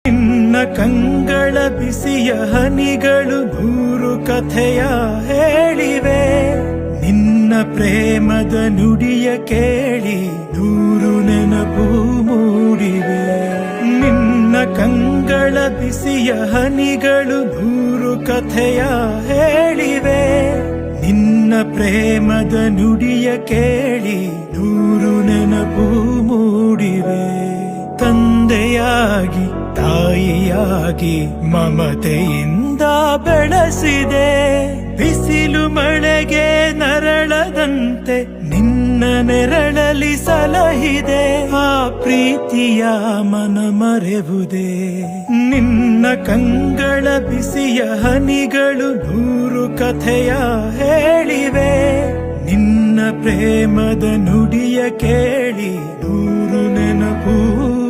ನಿನ್ನ ಕಂಗಳ ಬಿಸಿಯ ಹನಿಗಳು ನೂರು ಕಥೆಯ ಹೇಳಿವೆ. ನಿನ್ನ ಪ್ರೇಮದ ನುಡಿಯ ಕೇಳಿ ನೂರು ನೆನಪು ಮೂಡಿವೆ. ನಿನ್ನ ಕಂಗಳ ಬಿಸಿಯ ಹನಿಗಳು ನೂರು ಕಥೆಯ ಹೇಳಿವೆ. ನಿನ್ನ ಪ್ರೇಮದ ನುಡಿಯ ಕೇಳಿ ನೂರು ನೆನಪು ಮೂಡಿವೆ. ತಂದೆಯಾಗಿ ತಾಯಿಯಾಗಿ ಮಮತೆಯಿಂದ ಬೆಳೆಸಿದೆ. ಬಿಸಿಲು ಮಳೆಗೆ ನರಳದಂತೆ ನಿನ್ನ ನೆರಳಲಿ ಸಲಹಿದೆ. ಆ ಪ್ರೀತಿಯ ಮನ ಮರೆವುದೇ. ನಿನ್ನ ಕಂಗಳ ಬಿಸಿಯ ಹನಿಗಳು ನೂರು ಕಥೆಯ ಹೇಳಿವೆ. ನಿನ್ನ ಪ್ರೇಮದ ನುಡಿಯ ಕೇಳಿ ನೂರು ನೆನಪು